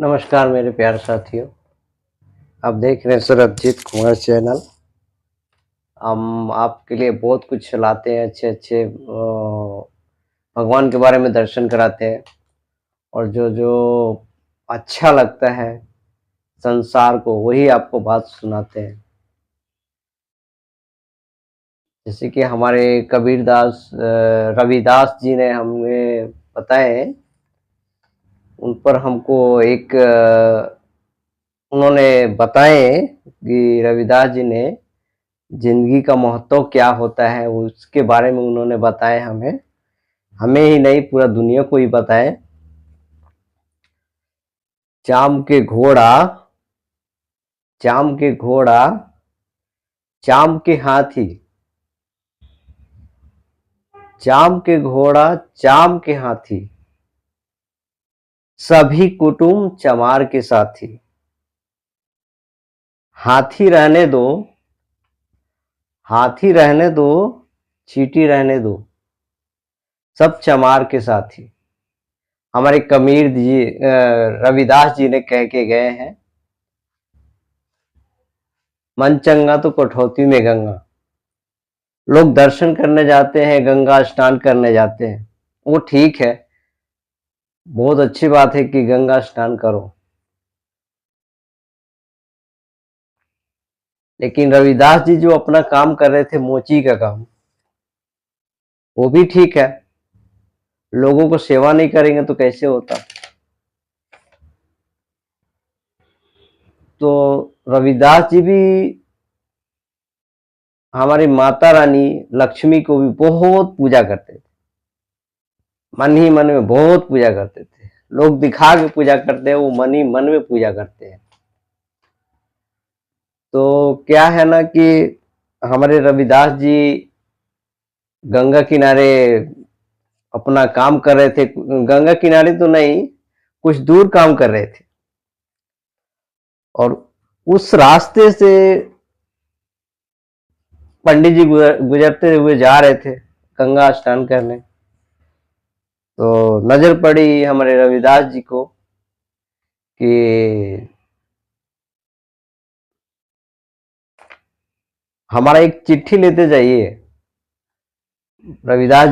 नमस्कार मेरे प्यारे साथियों। आप देख रहे हैं सरबजीत कुमार चैनल। हम आपके लिए बहुत कुछ लाते हैं, अच्छे अच्छे भगवान के बारे में दर्शन कराते हैं और जो जो अच्छा लगता है संसार को वही आपको बात सुनाते हैं। जैसे कि हमारे कबीरदास रविदास जी ने हमें बताए, उन पर हमको एक उन्होंने बताए कि रविदास जी ने जिंदगी का महत्व क्या होता है उसके बारे में उन्होंने बताए हमें। हमें ही नहीं, पूरा दुनिया को ही बताए। चाम के घोड़ा, चाम के घोड़ा, चाम के हाथी, चाम के घोड़ा, चाम के हाथी, सभी कुटुंब चमार के साथी। हाथी रहने दो, हाथी रहने दो, चींटी रहने दो, सब चमार के साथी। हमारे कबीर जी रविदास जी ने कह के गए हैं, मन चंगा तो कठौती में गंगा। लोग दर्शन करने जाते हैं, गंगा स्नान करने जाते हैं, वो ठीक है, बहुत अच्छी बात है कि गंगा स्नान करो, लेकिन रविदास जी जो अपना काम कर रहे थे मोची का काम, वो भी ठीक है। लोगों को सेवा नहीं करेंगे तो कैसे होता। तो रविदास जी भी हमारी माता रानी लक्ष्मी को भी बहुत पूजा करते थे, मन ही मन में बहुत पूजा करते थे। लोग दिखा के पूजा करते हैं, वो मन ही मन में पूजा करते हैं। तो क्या है ना कि हमारे रविदास जी गंगा किनारे अपना काम कर रहे थे। गंगा किनारे तो नहीं, कुछ दूर काम कर रहे थे और उस रास्ते से पंडित जी गुजरते हुए जा रहे थे गंगा स्नान करने। तो नजर पड़ी हमारे रविदास जी को कि हमारा एक चिट्ठी लेते जाइए। रविदास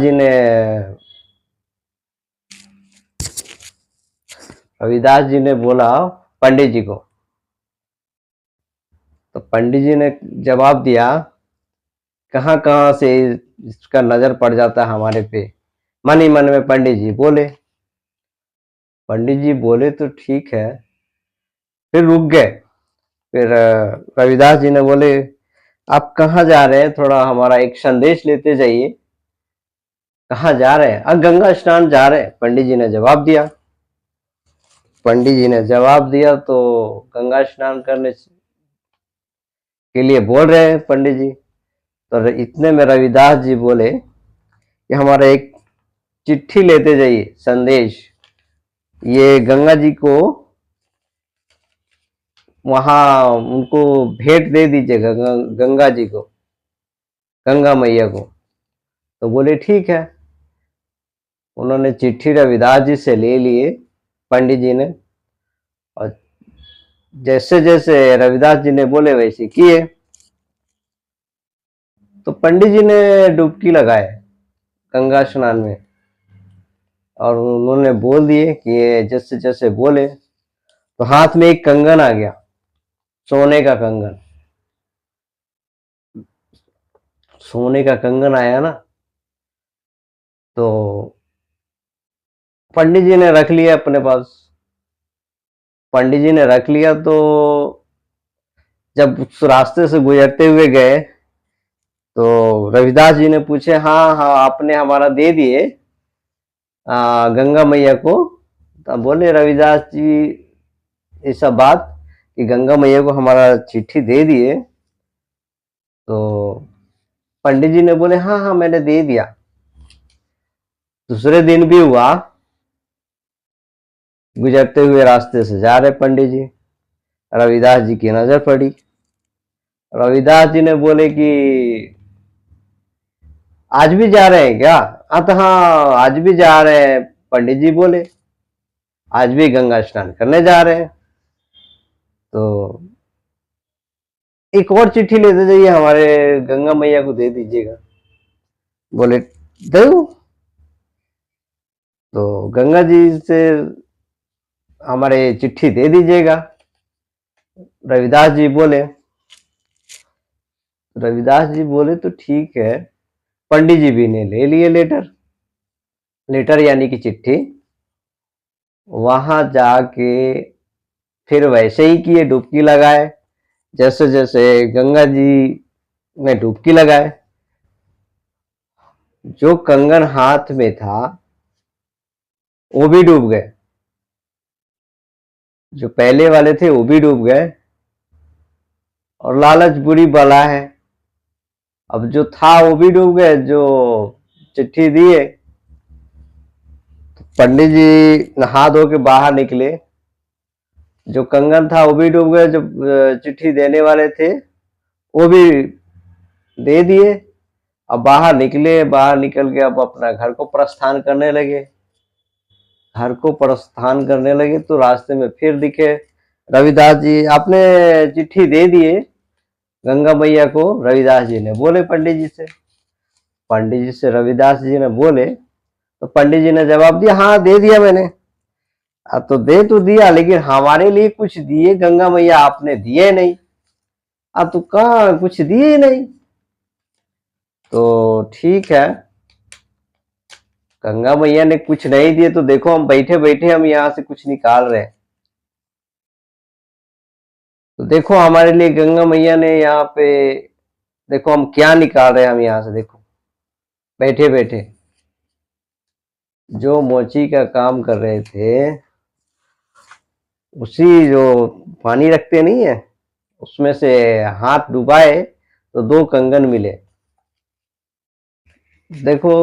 जी ने बोला पंडित जी को। तो पंडित जी ने जवाब दिया, कहाँ कहाँ से इसका नजर पड़ जाता है हमारे पे। मन ही मन में पंडित जी बोले। पंडित जी बोले तो ठीक है, फिर रुक गए। फिर रविदास जी ने बोले, आप कहाँ जा रहे हैं, थोड़ा हमारा एक संदेश लेते जाइए। कहाँ जा रहे हैं? गंगा स्नान जा रहे हैं, पंडित जी ने जवाब दिया। पंडित जी ने जवाब दिया तो गंगा स्नान करने के लिए बोल रहे हैं पंडित जी। तो इतने में रविदास जी बोले कि हमारा एक चिट्ठी लेते जाइए, संदेश। ये गंगा जी को वहां उनको भेंट दे दीजिएगा, गंगा जी को, गंगा मैया को। तो बोले ठीक है। उन्होंने चिट्ठी रविदास जी से ले लिए पंडित जी ने, और जैसे जैसे रविदास जी ने बोले वैसे किए। तो पंडित जी ने डुबकी लगाए गंगा स्नान में और उन्होंने बोल दिए कि ये जैसे जैसे बोले तो हाथ में एक कंगन आ गया, सोने का कंगन। सोने का कंगन आया ना, तो पंडित जी ने रख लिया अपने पास। पंडित जी ने रख लिया तो जब उस रास्ते से गुजरते हुए गए तो रविदास जी ने पूछे, हाँ हाँ आपने हमारा दे दिए गंगा मैया को। तो बोले रविदास जी ऐसा बात कि गंगा मैया को हमारा चिट्ठी दे दिए। तो पंडित जी ने बोले, हाँ हाँ मैंने दे दिया। दूसरे दिन भी हुआ, गुजरते हुए रास्ते से जा रहे पंडित जी, रविदास जी की नजर पड़ी। रविदास जी ने बोले कि आज भी जा रहे हैं क्या? हाँ तो हाँ आज भी जा रहे हैं, पंडित जी बोले। आज भी गंगा स्नान करने जा रहे हैं। तो एक और चिट्ठी लेते जाइए, हमारे गंगा मैया को दे दीजिएगा। बोले दो। तो गंगा जी से हमारे चिट्ठी दे दीजिएगा। रविदास जी बोले तो ठीक है। पंडित जी भी ने ले लिए लेटर यानी कि चिट्ठी। वहां जाके फिर वैसे ही किए, डुबकी लगाए। जैसे जैसे गंगा जी में डुबकी लगाए, जो कंगन हाथ में था वो भी डूब गए, जो पहले वाले थे वो भी डूब गए। और लालच बुरी बला है, अब जो था वो भी डूब गए, जो चिट्ठी दिए। पंडित जी नहा धो के बाहर निकले, जो कंगन था वो भी डूब गए, जो चिट्ठी देने वाले थे वो भी दे दिए। अब बाहर निकले, बाहर निकल के अब अपना घर को प्रस्थान करने लगे। तो रास्ते में फिर दिखे रविदास जी। आपने चिट्ठी दे दिए गंगा मैया को, रविदास जी ने बोले पंडित जी से रविदास जी ने बोले। तो पंडित जी ने जवाब दिया, हाँ दे दिया मैंने। अब तो दिया, लेकिन हमारे लिए कुछ दिए गंगा मैया आपने दिए नहीं। अब तो कहाँ कुछ दिए नहीं। तो ठीक है, गंगा मैया ने कुछ नहीं दिए तो देखो हम बैठे बैठे हम यहाँ से कुछ निकाल रहे हैं। तो देखो हमारे लिए गंगा मैया ने यहाँ पे, देखो हम क्या निकाल रहे हैं। हम यहाँ से देखो बैठे बैठे जो मोची का काम कर रहे थे, उसी जो पानी रखते नहीं है उसमें से हाथ डुबाए तो 2 कंगन मिले। देखो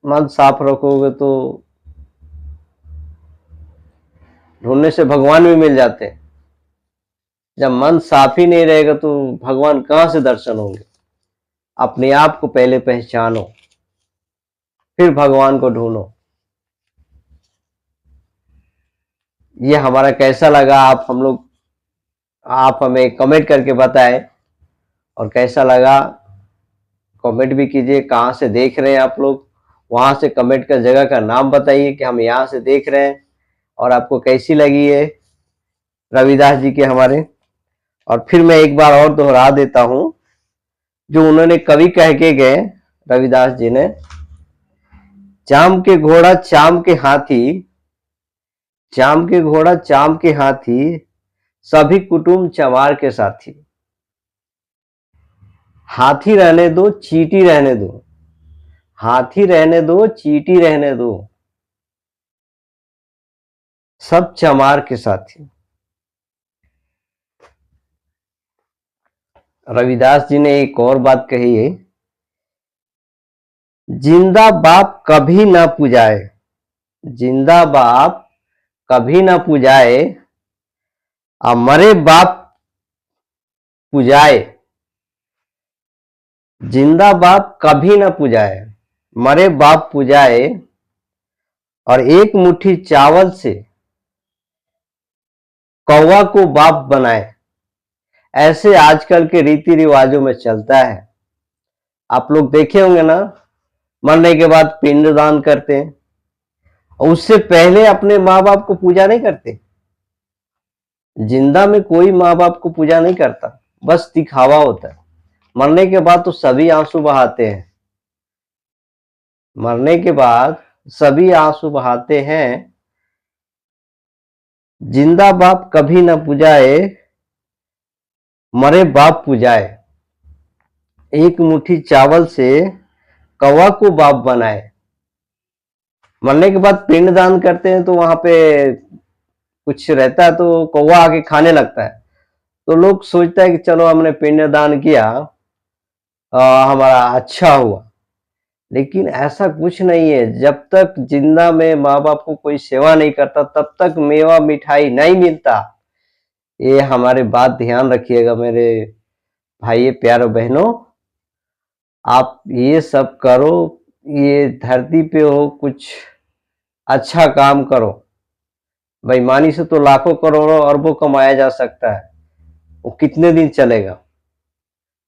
मन साफ रखोगे तो ढूंढने से भगवान भी मिल जाते हैं। जब मन साफ ही नहीं रहेगा तो भगवान कहाँ से दर्शन होंगे। अपने आप को पहले पहचानो, फिर भगवान को ढूंढो। ये हमारा कैसा लगा आप हमें कमेंट करके बताएं, और कैसा लगा कमेंट भी कीजिए। कहाँ से देख रहे हैं आप लोग, वहां से कमेंट का जगह का नाम बताइए कि हम यहाँ से देख रहे हैं। और आपको कैसी लगी है रविदास जी के हमारे। और फिर मैं एक बार और दोहरा देता हूं जो उन्होंने कवि कह के गए रविदास जी ने, चाम के घोड़ा चाम के हाथी, चाम के घोड़ा चाम के हाथी, सभी कुटुंब चमार के साथी। हाथी रहने दो चींटी रहने दो, हाथी रहने दो चींटी रहने दो, सब चमार के साथी। रविदास जी ने एक और बात कही है, जिंदा बाप कभी ना पुजाए, जिंदा बाप कभी ना पुजाए, और मरे बाप पुजाए। जिंदा बाप कभी ना पुजाए, मरे बाप पुजाए, और एक मुट्ठी चावल से कौवा को बाप बनाए। ऐसे आजकल के रीति रिवाजों में चलता है। आप लोग देखे होंगे ना, मरने के बाद पिंडदान करते हैं, और उससे पहले अपने माँ बाप को पूजा नहीं करते। जिंदा में कोई माँ बाप को पूजा नहीं करता, बस दिखावा होता है। मरने के बाद तो सभी आंसू बहाते हैं, मरने के बाद सभी आंसू बहाते हैं। जिंदा बाप कभी न पुजाए, मरे बाप पुजाए। एक मुट्ठी चावल से कौवा को बाप बनाए। मरने के बाद पिंड दान करते हैं तो वहां पे कुछ रहता है तो कौवा आके खाने लगता है। तो लोग सोचता है कि चलो हमने पिंड दान किया, हमारा अच्छा हुआ। लेकिन ऐसा कुछ नहीं है। जब तक जिंदा में माँ बाप को कोई सेवा नहीं करता तब तक मेवा मिठाई नहीं मिलता। ये हमारे बात ध्यान रखिएगा मेरे भाई प्यारे बहनों। आप ये सब करो, ये धरती पे हो, कुछ अच्छा काम करो, बेईमानी से तो लाखों करोड़ों अरबों कमाया जा सकता है, वो कितने दिन चलेगा?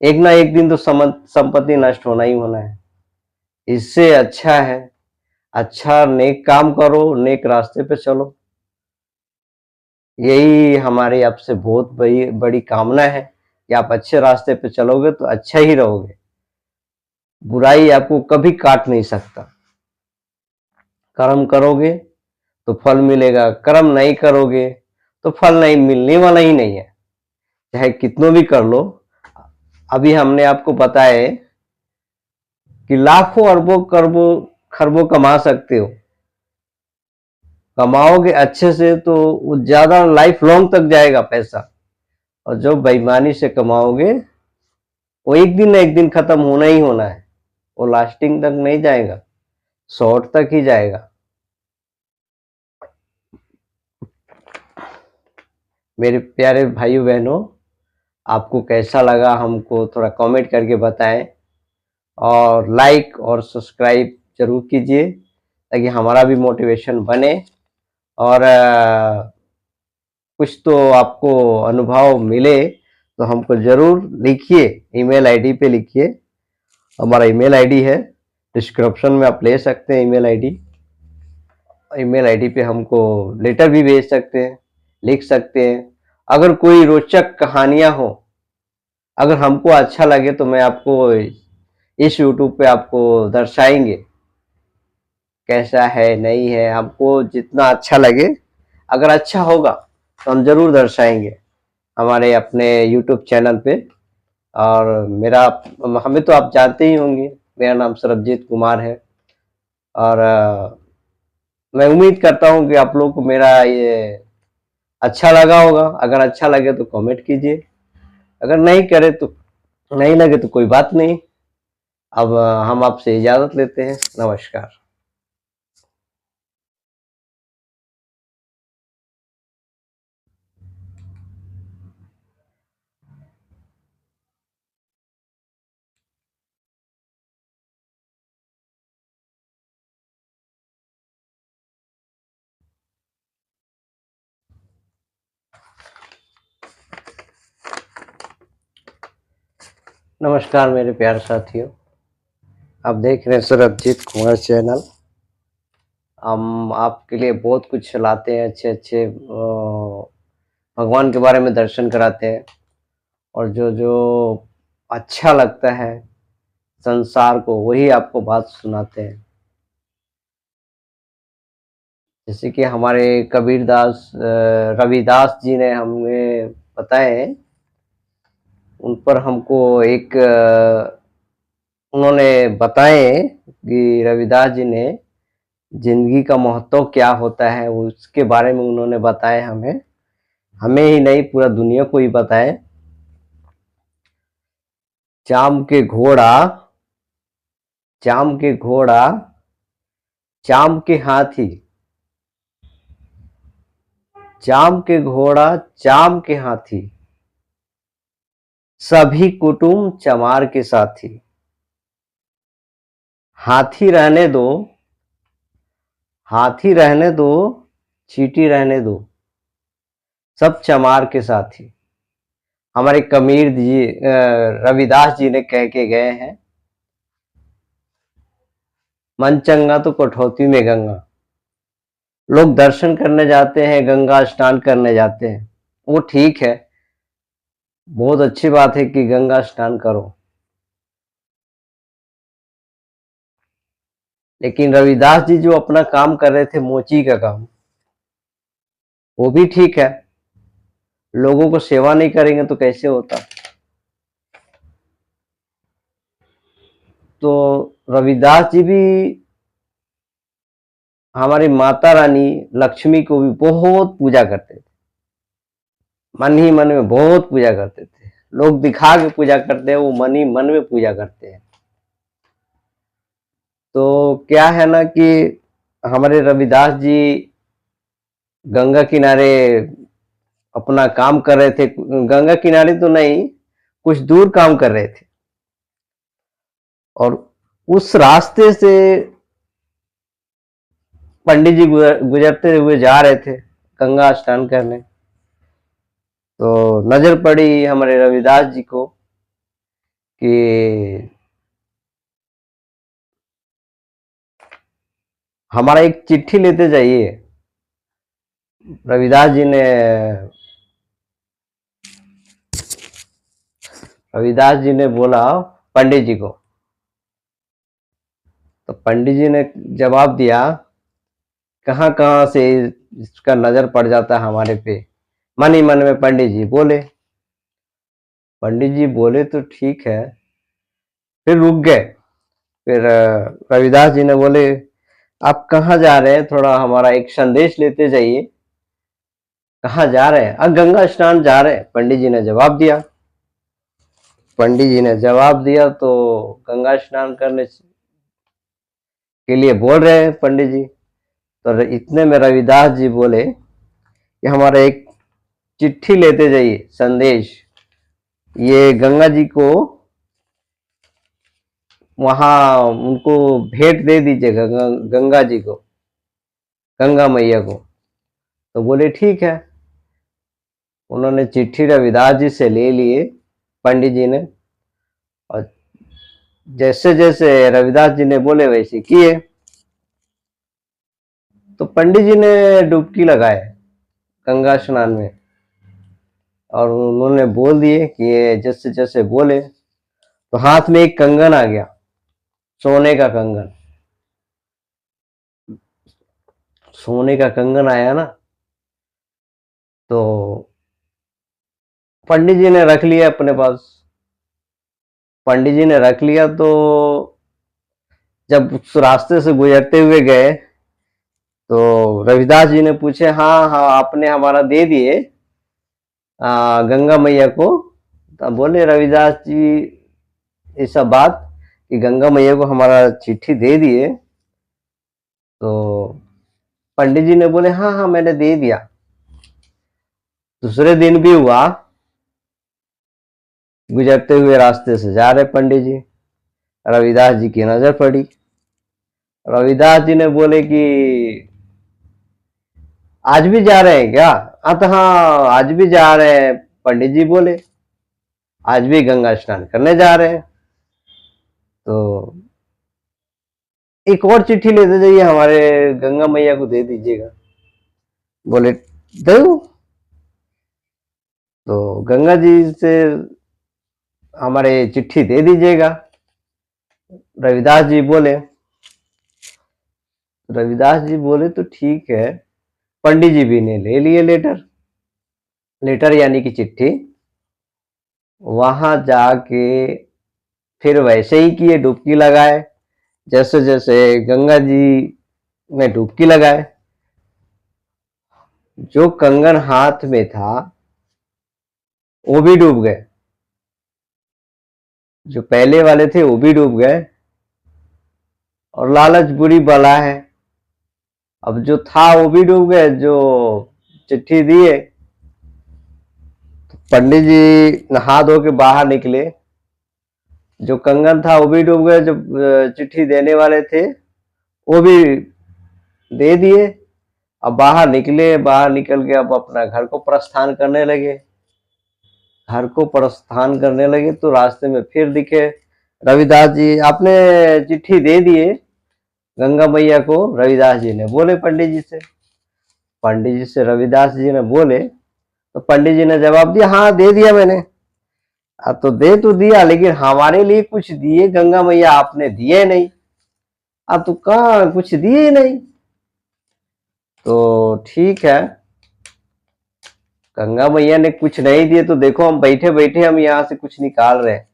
एक ना एक दिन तो संपत्ति नष्ट होना ही होना है। इससे अच्छा है, अच्छा नेक काम करो, नेक रास्ते पे चलो। यही हमारी आपसे बहुत बड़ी बड़ी कामना है कि आप अच्छे रास्ते पे चलोगे तो अच्छा ही रहोगे। बुराई आपको कभी काट नहीं सकता। कर्म करोगे तो फल मिलेगा, कर्म नहीं करोगे तो फल नहीं मिलने वाला ही नहीं है, चाहे कितनों भी कर लो। अभी हमने आपको बताया कि लाखों अरबों करोड़ों खरबों कमा सकते हो, कमाओगे अच्छे से तो वो ज्यादा लाइफ लॉन्ग तक जाएगा पैसा। और जो बेईमानी से कमाओगे वो एक दिन ना एक दिन खत्म होना ही होना है, वो लास्टिंग तक नहीं जाएगा, शॉर्ट तक ही जाएगा। मेरे प्यारे भाइयों बहनों, आपको कैसा लगा हमको थोड़ा कमेंट करके बताएं, और लाइक और सब्सक्राइब जरूर कीजिए ताकि हमारा भी मोटिवेशन बने, और कुछ तो आपको अनुभव मिले तो हमको जरूर लिखिए, ईमेल आईडी पे लिखिए। हमारा ईमेल आईडी है, डिस्क्रिप्शन में आप ले सकते हैं ईमेल आईडी। ईमेल आईडी पे हमको लेटर भी भेज सकते हैं, लिख सकते हैं। अगर कोई रोचक कहानियां हो, अगर हमको अच्छा लगे तो मैं आपको इस यूट्यूब पे आपको दर्शाएंगे, कैसा है नहीं है, हमको जितना अच्छा लगे, अगर अच्छा होगा तो हम जरूर दर्शाएंगे हमारे अपने यूट्यूब चैनल पे। और मेरा, हमें तो आप जानते ही होंगे, मेरा नाम सरबजीत कुमार है। और मैं उम्मीद करता हूँ कि आप लोग को मेरा ये अच्छा लगा होगा। अगर अच्छा लगे तो कमेंट कीजिए, अगर नहीं करे तो नहीं लगे तो कोई बात नहीं। अब हम आपसे इजाजत लेते हैं। नमस्कार। नमस्कार मेरे प्यारे साथियों, आप देख रहे हैं सरबजीत कुमार चैनल। हम आपके लिए बहुत कुछ लाते हैं, अच्छे अच्छे भगवान के बारे में दर्शन कराते हैं, और जो जो अच्छा लगता है संसार को वही आपको बात सुनाते हैं। जैसे कि हमारे कबीरदास रविदास जी ने हमें बताए, उन पर हमको एक उन्होंने बताए कि रविदास जी ने जिंदगी का महत्व क्या होता है, उसके बारे में उन्होंने बताए हमें, हमें ही नहीं पूरा दुनिया को ही बताए। चाम के घोड़ा, चाम के घोड़ा, चाम के हाथी, चाम के घोड़ा, चाम के हाथी, सभी कुटुंब चमार के साथी। हाथी रहने दो, हाथी रहने दो, चींटी रहने दो, सब चमार के साथी। हमारे कबीर जी रविदास जी ने कह के गए हैं, मन चंगा तो कठौती में गंगा। लोग दर्शन करने जाते हैं, गंगा स्नान करने जाते हैं, वो ठीक है, बहुत अच्छी बात है कि गंगा स्नान करो, लेकिन रविदास जी जो अपना काम कर रहे थे, मोची का काम, वो भी ठीक है। लोगों को सेवा नहीं करेंगे तो कैसे होता? तो रविदास जी भी हमारी माता रानी लक्ष्मी को भी बहुत पूजा करते थे, मन ही मन में बहुत पूजा करते थे। लोग दिखा के पूजा करते हैं, वो मन ही मन में पूजा करते हैं। तो क्या है ना कि हमारे रविदास जी गंगा किनारे अपना काम कर रहे थे, गंगा किनारे तो नहीं, कुछ दूर काम कर रहे थे, और उस रास्ते से पंडित जी गुजरते हुए जा रहे थे। गंगा स्नान करने। तो नजर पड़ी हमारे रविदास जी को कि हमारा एक चिट्ठी लेते जाइए। रविदास जी ने बोला पंडित जी को। तो पंडित जी ने जवाब दिया, कहाँ कहाँ से इसका नजर पड़ जाता है हमारे पे। मन ही मन में पंडित जी बोले। पंडित जी बोले तो ठीक है, फिर रुक गए। फिर रविदास जी ने बोले, आप कहाँ जा रहे हैं, थोड़ा हमारा एक संदेश लेते जाइए। कहाँ जा रहे हैं? गंगा स्नान जा रहे हैं, पंडित जी ने जवाब दिया। पंडित जी ने जवाब दिया तो गंगा स्नान करने के लिए बोल रहे हैं पंडित जी। तो इतने में रविदास जी बोले कि हमारा एक चिट्ठी लेते जाइए, संदेश, ये गंगा जी को वहां उनको भेंट दे दीजिएगा, गंगा जी को, गंगा मैया को। तो बोले ठीक है। उन्होंने चिट्ठी रविदास जी से ले लिए पंडित जी ने, और जैसे जैसे रविदास जी ने बोले वैसे किए। तो पंडित जी ने डुबकी लगाए गंगा स्नान में, और उन्होंने बोल दिए कि ये जैसे जैसे बोले तो हाथ में एक कंगन आ गया, सोने का कंगन। सोने का कंगन आया ना, तो पंडित जी ने रख लिया अपने पास। पंडित जी ने रख लिया तो जब उस रास्ते से गुजरते हुए गए तो रविदास जी ने पूछे, हाँ हाँ आपने हमारा दे दिए गंगा मैया को। तब बोले रविदास जी ये सब बात कि गंगा मैया को हमारा चिट्ठी दे दिए। तो पंडित जी ने बोले, हाँ हाँ मैंने दे दिया। दूसरे दिन भी हुआ, गुजरते हुए रास्ते से जा रहे पंडित जी, रविदास जी की नजर पड़ी। रविदास जी ने बोले कि आज भी जा रहे हैं क्या? तो हाँ आज भी जा रहे हैं। पंडित जी बोले आज भी गंगा स्नान करने जा रहे हैं। तो एक और चिट्ठी लेते जाइए, हमारे गंगा मैया को दे दीजिएगा। बोले दो। तो गंगा जी से हमारे चिट्ठी दे दीजिएगा। रविदास जी बोले तो ठीक है। पंडित जी भी ने ले लिए लेटर यानी कि चिट्ठी। वहां जाके फिर वैसे ही किए, डुबकी लगाए जैसे जैसे गंगा जी में डुबकी लगाए। जो कंगन हाथ में था वो भी डूब गए, जो पहले वाले थे वो भी डूब गए। और लालच बुरी बला है, अब जो था वो भी डूब गए, जो चिट्ठी दिए। तो पंडित जी नहा धो के बाहर निकले, जो कंगन था वो भी डूब गए, जो चिट्ठी देने वाले थे वो भी दे दिए। अब बाहर निकले, बाहर निकल के अब अपना घर को प्रस्थान करने लगे। तो रास्ते में फिर दिखे रविदास जी। आपने चिट्ठी दे दिए गंगा मैया को, रविदास जी ने बोले पंडित जी से रविदास जी ने बोले। तो पंडित जी ने जवाब दिया, हाँ दे दिया मैंने। अब तो दे तो दिया, लेकिन हमारे लिए कुछ दिए गंगा मैया आपने दिए नहीं। अब तो कहाँ कुछ दिए नहीं। तो ठीक है, गंगा मैया ने कुछ नहीं दिए तो देखो हम बैठे बैठे हम यहाँ से कुछ निकाल रहे हैं।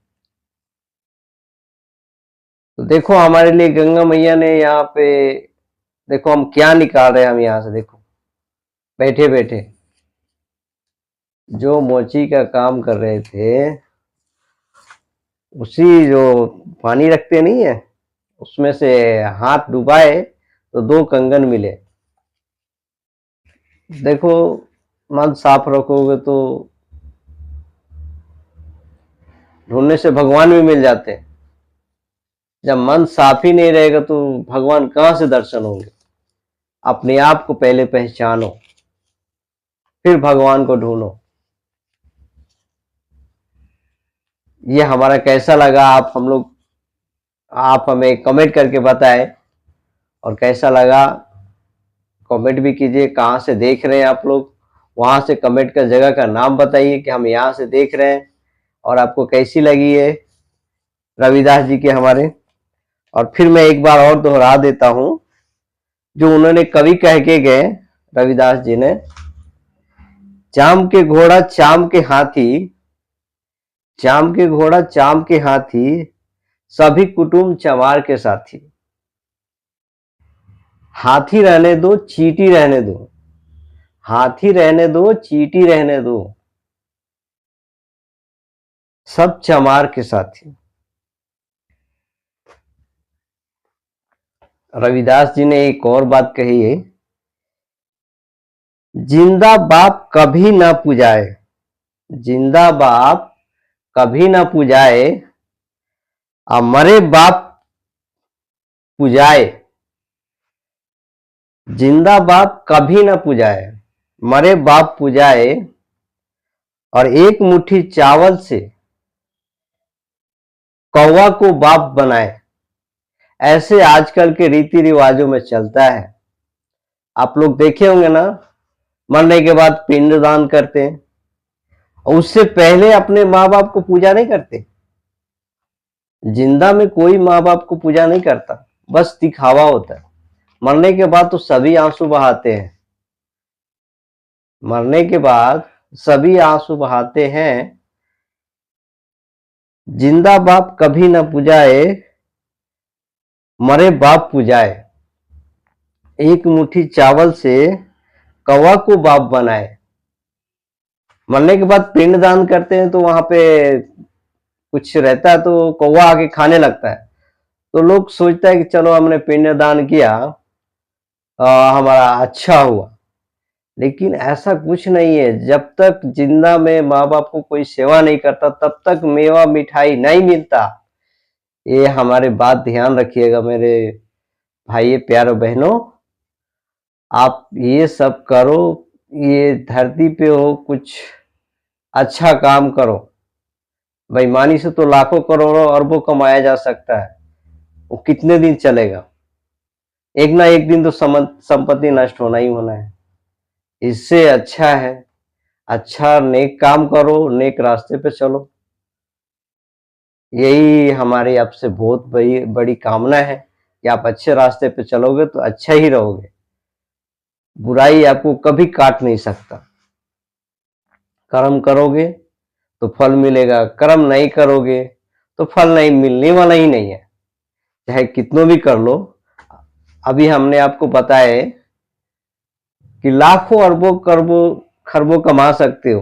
तो देखो हमारे लिए गंगा मैया ने यहाँ पे, देखो हम क्या निकाल रहे हैं हम यहाँ से। देखो बैठे बैठे जो मोची का काम कर रहे थे, उसी जो पानी रखते नहीं है उसमें से हाथ डुबाए तो 2 कंगन मिले। देखो मन साफ रखोगे तो ढूंढने से भगवान भी मिल जाते हैं। जब मन साफ ही नहीं रहेगा तो भगवान कहाँ से दर्शन होंगे। अपने आप को पहले पहचानो। फिर भगवान को ढूंढो। ये हमारा कैसा लगा, आप हमें कमेंट करके बताएं, और कैसा लगा कमेंट भी कीजिए। कहाँ से देख रहे हैं आप लोग, वहां से कमेंट का जगह का नाम बताइए कि हम यहाँ से देख रहे हैं, और आपको कैसी लगी है रविदास जी के हमारे। और फिर मैं एक बार और दोहरा देता हूं जो उन्होंने कवि कह के गए, रविदास जी ने, चाम के घोड़ा चाम के हाथी, चाम के घोड़ा चाम के हाथी, सभी कुटुंब चमार के साथी। हाथी रहने दो चींटी रहने दो, हाथी रहने दो चींटी रहने दो, सब चमार के साथी। रविदास जी ने एक और बात कही है, जिंदा बाप कभी ना पुजाए, जिंदा बाप कभी ना पुजाए, और मरे बाप पुजाए। जिंदा बाप कभी ना पुजाए, मरे बाप पुजाए, और एक मुट्ठी चावल से कौवा को बाप बनाए। ऐसे आजकल के रीति रिवाजों में चलता है। आप लोग देखे होंगे ना, मरने के बाद पिंडदान करते हैं, और उससे पहले अपने माँ बाप को पूजा नहीं करते। जिंदा में कोई माँ बाप को पूजा नहीं करता, बस दिखावा होता है। मरने के बाद तो सभी आंसू बहाते हैं, मरने के बाद सभी आंसू बहाते हैं। जिंदा बाप कभी न पुजाए, मरे बाप पुजाए। एक मुट्ठी चावल से कौवा को बाप बनाए। मरने के बाद पिंड दान करते हैं तो वहां पे कुछ रहता है तो कौवा आके खाने लगता है, तो लोग सोचता है कि चलो हमने पिंड दान किया, हमारा अच्छा हुआ। लेकिन ऐसा कुछ नहीं है। जब तक जिंदा में माँ बाप को कोई सेवा नहीं करता तब तक मेवा मिठाई नहीं मिलता। ये हमारे बात ध्यान रखिएगा मेरे भाई प्यारे बहनों। आप ये सब करो, ये धरती पे हो, कुछ अच्छा काम करो। बेईमानी से तो लाखों करोड़ों अरबों कमाया जा सकता है, वो कितने दिन चलेगा। एक ना एक दिन तो संपत्ति नष्ट होना ही होना है। इससे अच्छा है अच्छा नेक काम करो, नेक रास्ते पे चलो। यही हमारी आपसे बहुत बड़ी बड़ी कामना है कि आप अच्छे रास्ते पे चलोगे तो अच्छा ही रहोगे। बुराई आपको कभी काट नहीं सकता। कर्म करोगे तो फल मिलेगा, कर्म नहीं करोगे तो फल नहीं मिलने वाला ही नहीं है, चाहे कितनों भी कर लो। अभी हमने आपको बताया कि लाखों अरबों करबों खरबों कमा सकते हो,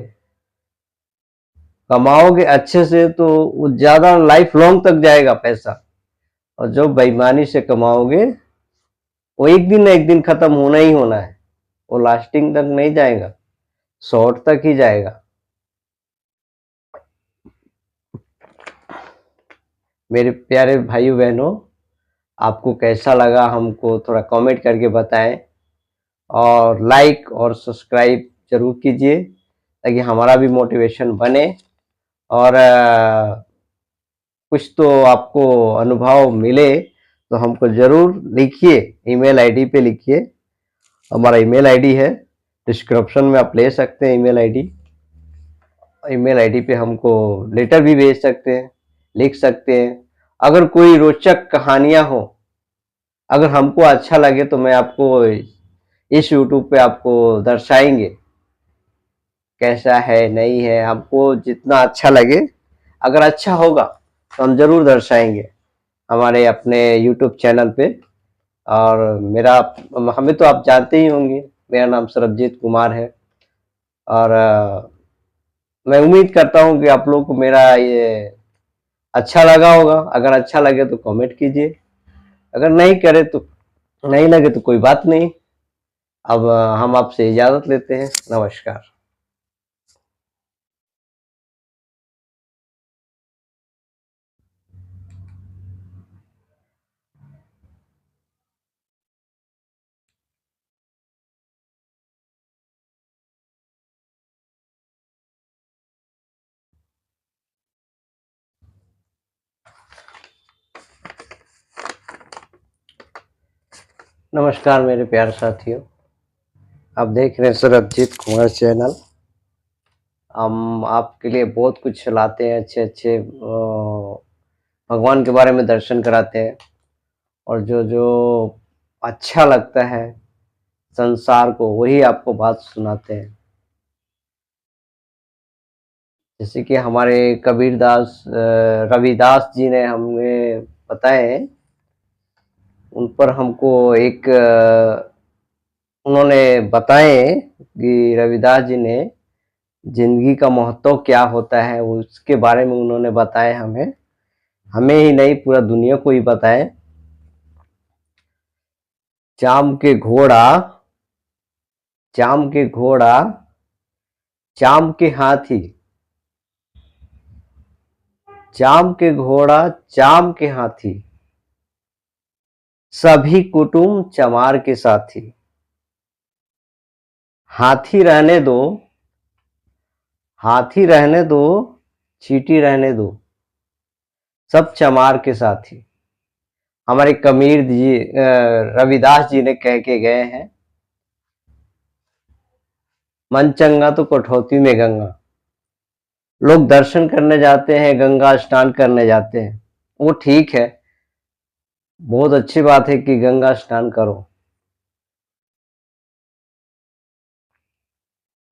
कमाओगे अच्छे से तो वो ज्यादा लाइफ लॉन्ग तक जाएगा पैसा। और जो बेईमानी से कमाओगे वो एक दिन ना एक दिन खत्म होना ही होना है, वो लास्टिंग तक नहीं जाएगा, शॉर्ट तक ही जाएगा। मेरे प्यारे भाइयों बहनों, आपको कैसा लगा हमको थोड़ा कमेंट करके बताएं, और लाइक और सब्सक्राइब जरूर कीजिए ताकि हमारा भी मोटिवेशन बने। और कुछ तो आपको अनुभव मिले तो हमको जरूर लिखिए, ईमेल आईडी पे लिखिए। हमारा ईमेल आईडी है, डिस्क्रिप्शन में आप ले सकते हैं ईमेल आईडी। ईमेल आईडी पे हमको लेटर भी भेज सकते हैं, लिख सकते हैं। अगर कोई रोचक कहानियां हो, अगर हमको अच्छा लगे तो मैं आपको इस यूट्यूब पे आपको दर्शाएंगे। कैसा है नहीं है, हमको जितना अच्छा लगे, अगर अच्छा होगा तो हम जरूर दर्शाएंगे हमारे अपने यूट्यूब चैनल पे। और मेरा, हमें तो आप जानते ही होंगे, मेरा नाम सरबजीत कुमार है। और मैं उम्मीद करता हूँ कि आप लोगों को मेरा ये अच्छा लगा होगा। अगर अच्छा लगे तो कमेंट कीजिए, अगर नहीं करे तो नहीं लगे तो कोई बात नहीं। अब हम आपसे इजाजत लेते हैं। नमस्कार। नमस्कार मेरे प्यारे साथियों, आप देख रहे हैं सरबजीत कुमार चैनल। हम आपके लिए बहुत कुछ लाते हैं, अच्छे अच्छे भगवान के बारे में दर्शन कराते हैं और जो जो अच्छा लगता है संसार को वही आपको बात सुनाते हैं। जैसे कि हमारे कबीरदास रविदास जी ने हमें बताए, उन पर हमको एक उन्होंने बताए कि रविदास जी ने जिंदगी का महत्व क्या होता है उसके बारे में उन्होंने बताया हमें। हमें ही नहीं, पूरा दुनिया को ही बताए। चाम के घोड़ा, चाम के घोड़ा, चाम के हाथी, चाम के घोड़ा, चाम के हाथी, सभी कुटुंब चमार के साथी। हाथी रहने दो, हाथी रहने दो, चींटी रहने दो, सब चमार के साथी। हमारे कबीर जी रविदास जी ने कह के गए हैं, मन चंगा तो कठौती में गंगा। लोग दर्शन करने जाते हैं, गंगा स्नान करने जाते हैं, वो ठीक है, बहुत अच्छी बात है कि गंगा स्नान करो,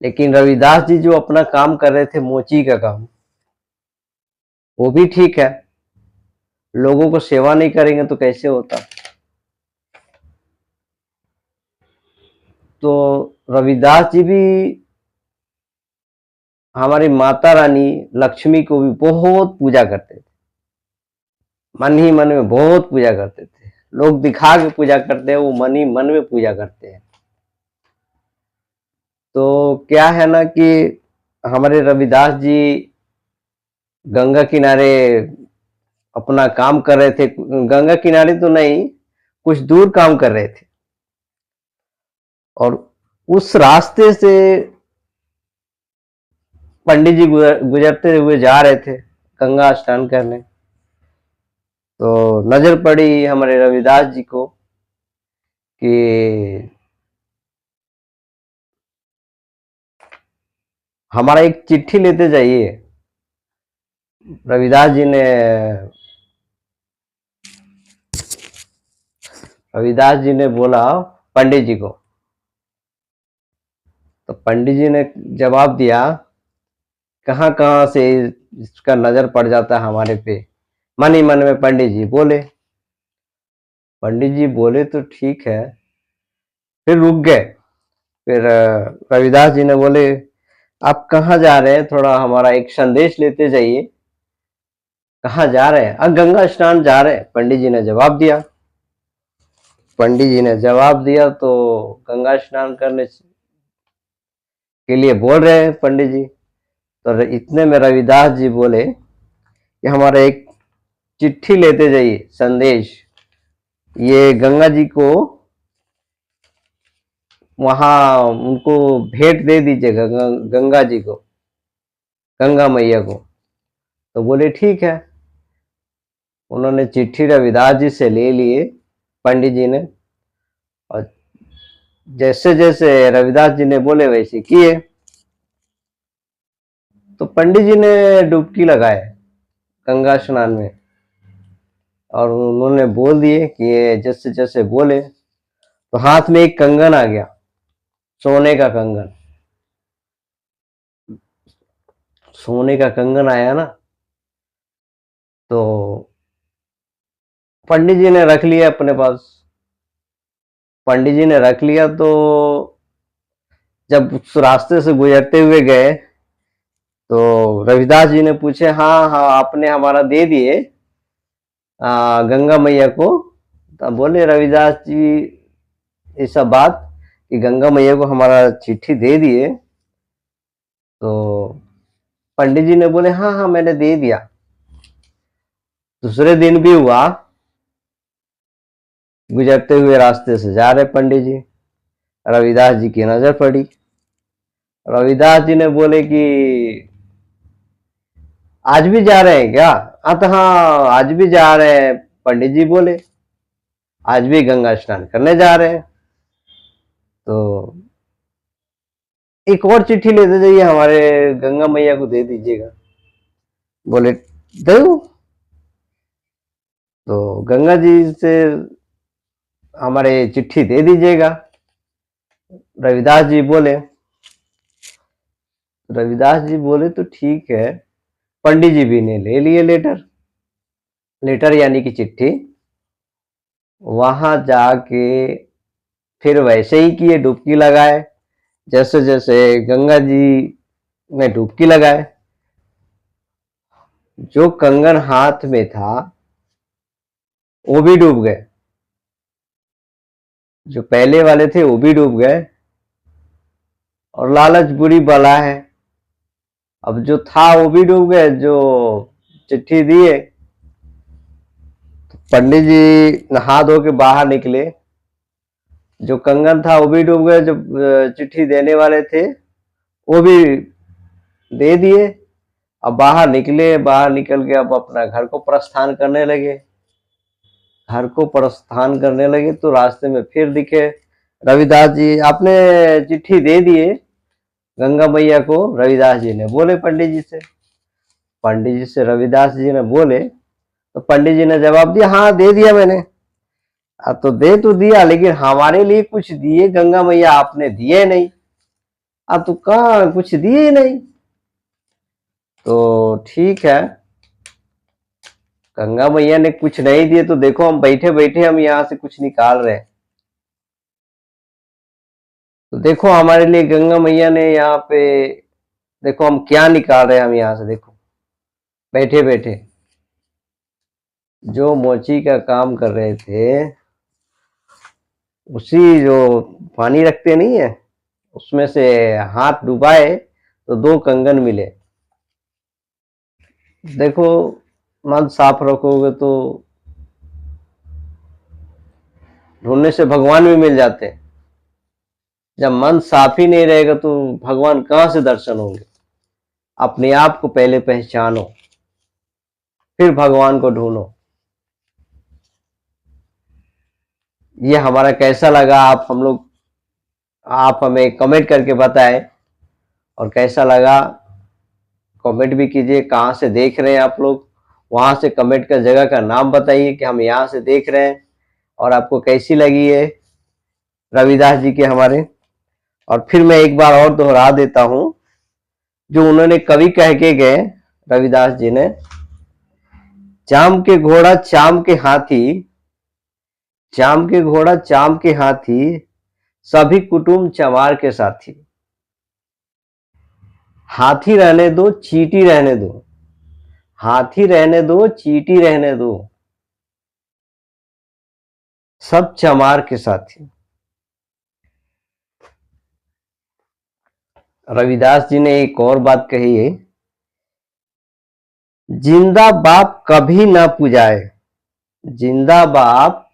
लेकिन रविदास जी जो अपना काम कर रहे थे मोची का काम, वो भी ठीक है। लोगों को सेवा नहीं करेंगे तो कैसे होता। तो रविदास जी भी हमारी माता रानी लक्ष्मी को भी बहुत पूजा करते थे, मन ही मन में बहुत पूजा करते थे। लोग दिखा के पूजा करते हैं, वो मन ही मन में पूजा करते हैं। तो क्या है ना कि हमारे रविदास जी गंगा किनारे अपना काम कर रहे थे। गंगा किनारे तो नहीं, कुछ दूर काम कर रहे थे और उस रास्ते से पंडित जी गुजरते हुए जा रहे थे गंगा स्नान करने। तो नजर पड़ी हमारे रविदास जी को कि हमारा एक चिट्ठी लेते जाइए। रविदास जी ने बोला पंडित जी को। तो पंडित जी ने जवाब दिया, कहाँ कहाँ से इसका नजर पड़ जाता है हमारे पे। मन ही मन में पंडित जी बोले। पंडित जी बोले तो ठीक है, फिर रुक गए। फिर रविदास जी ने बोले, आप कहाँ जा रहे हैं, थोड़ा हमारा एक संदेश लेते जाइए। कहाँ जा रहे हैं? गंगा स्नान जा रहे हैं, पंडित जी ने जवाब दिया। पंडित जी ने जवाब दिया तो गंगा स्नान करने के लिए बोल रहे हैं पंडित जी। तो इतने में रविदास जी बोले कि हमारा एक चिट्ठी लेते जाइए, संदेश, ये गंगा जी को वहां उनको भेंट दे दीजिएगा, गंगा जी को, गंगा मैया को। तो बोले ठीक है। उन्होंने चिट्ठी रविदास जी से ले लिए पंडित जी ने, और जैसे जैसे रविदास जी ने बोले वैसे किए। तो पंडित जी ने डुबकी लगाए गंगा स्नान में और उन्होंने बोल दिए कि ये जैसे जैसे बोले तो हाथ में एक कंगन आ गया, सोने का कंगन। सोने का कंगन आया ना, तो पंडित जी ने रख लिया अपने पास। पंडित जी ने रख लिया तो जब उस रास्ते से गुजरते हुए गए तो रविदास जी ने पूछे, हाँ हाँ आपने हमारा दे दिए गंगा मैया को। तो बोले रविदास जी ये सब बात कि गंगा मैया को हमारा चिट्ठी दे दिए। तो पंडित जी ने बोले, हाँ हाँ मैंने दे दिया। दूसरे दिन भी हुआ, गुजरते हुए रास्ते से जा रहे पंडित जी, रविदास जी की नजर पड़ी। रविदास जी ने बोले कि आज भी जा रहे हैं क्या? हाँ तो हाँ आज भी जा रहे हैं, पंडित जी बोले। आज भी गंगा स्नान करने जा रहे हैं। तो एक और चिट्ठी लेते जाइए, हमारे गंगा मैया को दे दीजिएगा। बोले दो। तो गंगा जी से हमारे चिट्ठी दे दीजिएगा। रविदास जी बोले, तो ठीक है। पंडित जी भी ने ले लिए लेटर यानी कि चिट्ठी। वहां जाके फिर वैसे ही किए, डुबकी लगाए, जैसे जैसे गंगा जी में डुबकी लगाए। जो कंगन हाथ में था वो भी डूब गए, जो पहले वाले थे वो भी डूब गए। और लालच बुरी बला है, अब जो था वो भी डूब गए, जो चिट्ठी दिए। तो पंडित जी नहा धो के बाहर निकले, जो कंगन था वो भी डूब गए, जो चिट्ठी देने वाले थे वो भी दे दिए। अब बाहर निकले, बाहर निकल के अब अपना घर को प्रस्थान करने लगे। तो रास्ते में फिर दिखे रविदास जी। आपने चिट्ठी दे दिए गंगा मैया को, रविदास जी ने बोले पंडित जी से रविदास जी ने बोले। तो पंडित जी ने जवाब दिया, हाँ दे दिया मैंने। अब तो दिया, लेकिन हमारे लिए कुछ दिए गंगा मैया आपने दिए नहीं। अब तो कहाँ कुछ दिए ही नहीं। तो ठीक है, गंगा मैया ने कुछ नहीं दिए तो देखो हम बैठे बैठे हम यहाँ से कुछ निकाल रहे हैं। तो देखो हमारे लिए गंगा मैया ने यहाँ पे, देखो हम क्या निकाल रहे हैं। हम यहाँ से देखो बैठे बैठे जो मोची का काम कर रहे थे, उसी जो पानी रखते नहीं है उसमें से हाथ डुबाए तो 2 कंगन मिले। देखो मन साफ रखोगे तो ढूंढने से भगवान भी मिल जाते हैं। जब मन साफ ही नहीं रहेगा तो भगवान कहाँ से दर्शन होंगे। अपने आप को पहले पहचानो, फिर भगवान को ढूंढो। ये हमारा कैसा लगा आप हमें कमेंट करके बताएं, और कैसा लगा कमेंट भी कीजिए। कहाँ से देख रहे हैं आप लोग, वहां से कमेंट का जगह का नाम बताइए कि हम यहाँ से देख रहे हैं। और आपको कैसी लगी है रविदास जी के हमारे। और फिर मैं एक बार और दोहरा देता हूं जो उन्होंने कवि कह के गए, रविदास जी ने, चाम के घोड़ा चाम के हाथी, चाम के घोड़ा चाम के हाथी, सभी कुटुंब चमार के साथी। हाथी रहने दो चींटी रहने दो, हाथी रहने दो चींटी रहने दो, सब चमार के साथी। रविदास जी ने एक और बात कही है, जिंदा बाप कभी ना पुजाए, जिंदा बाप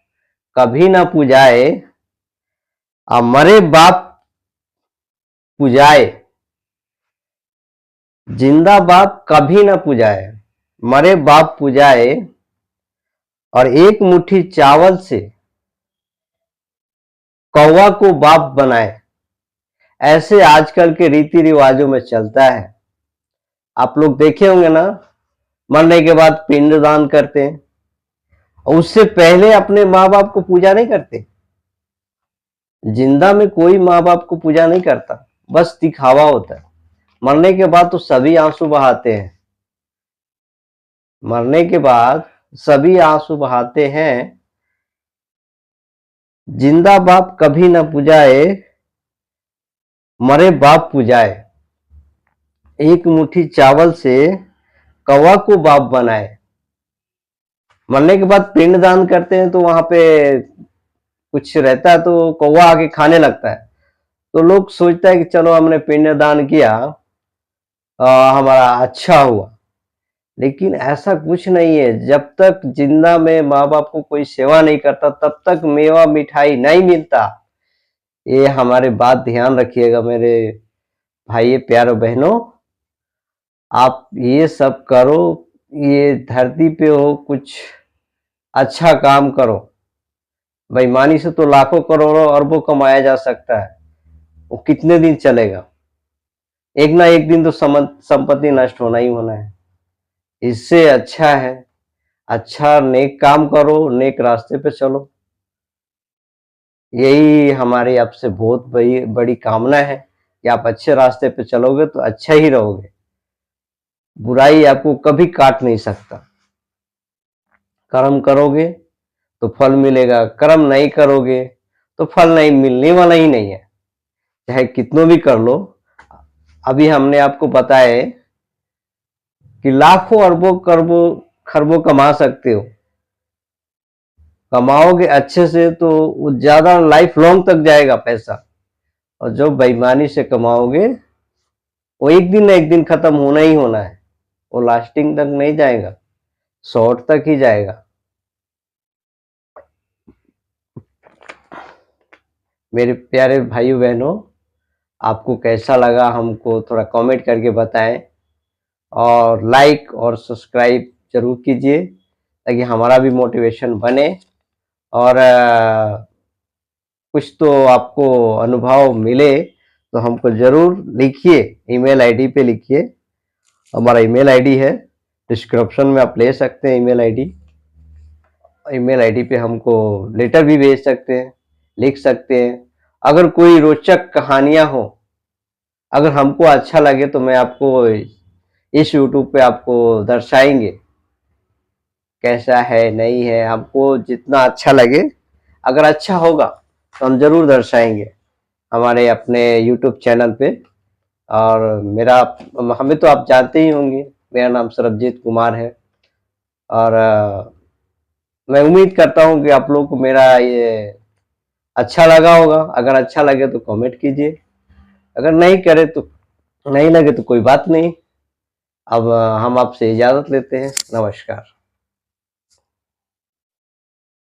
कभी ना पुजाए, और मरे बाप पुजाए। जिंदा बाप कभी ना पुजाए, मरे बाप पुजाए, और एक मुट्ठी चावल से कौवा को बाप बनाए। ऐसे आजकल के रीति रिवाजों में चलता है। आप लोग देखे होंगे ना, मरने के बाद पिंडदान करते हैं, और उससे पहले अपने माँ बाप को पूजा नहीं करते। जिंदा में कोई माँ बाप को पूजा नहीं करता, बस दिखावा होता है। मरने के बाद तो सभी आंसू बहाते हैं, मरने के बाद सभी आंसू बहाते हैं। जिंदा बाप कभी न पुजाए, मरे बाप पुजाए। एक मुट्ठी चावल से कौवा को बाप बनाए। मरने के बाद पिंड दान करते हैं तो वहां पे कुछ रहता है तो कौवा आके खाने लगता है। तो लोग सोचता है कि चलो हमने पिंड दान किया, हमारा अच्छा हुआ। लेकिन ऐसा कुछ नहीं है। जब तक जिंदा में माँ बाप को कोई सेवा नहीं करता तब तक मेवा मिठाई नहीं मिलता। ये हमारे बात ध्यान रखिएगा मेरे भाई प्यारो बहनों। आप ये सब करो, ये धरती पे हो, कुछ अच्छा काम करो। बेईमानी से तो लाखों करोड़ों अरबों कमाया जा सकता है, वो कितने दिन चलेगा? एक ना एक दिन तो संपत्ति नष्ट होना ही होना है। इससे अच्छा है, अच्छा नेक काम करो, नेक रास्ते पे चलो। यही हमारी आपसे बहुत बड़ी बड़ी कामना है कि आप अच्छे रास्ते पे चलोगे तो अच्छा ही रहोगे। बुराई आपको कभी काट नहीं सकता। कर्म करोगे तो फल मिलेगा, कर्म नहीं करोगे तो फल नहीं मिलने वाला ही नहीं है, चाहे कितनों भी कर लो। अभी हमने आपको बताया कि लाखों अरबों करोड़ों खरबों कमा सकते हो, कमाओगे अच्छे से तो वो ज्यादा लाइफ लॉन्ग तक जाएगा पैसा। और जो बेईमानी से कमाओगे वो एक दिन ना एक दिन खत्म होना ही होना है, वो लास्टिंग तक नहीं जाएगा, शॉर्ट तक ही जाएगा। मेरे प्यारे भाइयों बहनों, आपको कैसा लगा हमको थोड़ा कमेंट करके बताएं, और लाइक और सब्सक्राइब जरूर कीजिए ताकि हमारा भी मोटिवेशन बने, और कुछ तो आपको अनुभव मिले तो हमको जरूर लिखिए, ईमेल आईडी पे लिखिए। हमारा ईमेल आईडी है, डिस्क्रिप्शन में आप ले सकते हैं ईमेल आईडी। ईमेल आईडी पे हमको लेटर भी भेज सकते हैं, लिख सकते हैं। अगर कोई रोचक कहानियां हो, अगर हमको अच्छा लगे तो मैं आपको इस यूट्यूब पे आपको दर्शाएंगे, कैसा है नहीं है, हमको जितना अच्छा लगे, अगर अच्छा होगा तो हम जरूर दर्शाएंगे हमारे अपने यूट्यूब चैनल पे। और मेरा, हमें तो आप जानते ही होंगे, मेरा नाम सरबजीत कुमार है। और मैं उम्मीद करता हूँ कि आप लोगों को मेरा ये अच्छा लगा होगा। अगर अच्छा लगे तो कमेंट कीजिए, अगर नहीं करे तो नहीं लगे तो कोई बात नहीं। अब हम आपसे इजाजत लेते हैं। नमस्कार।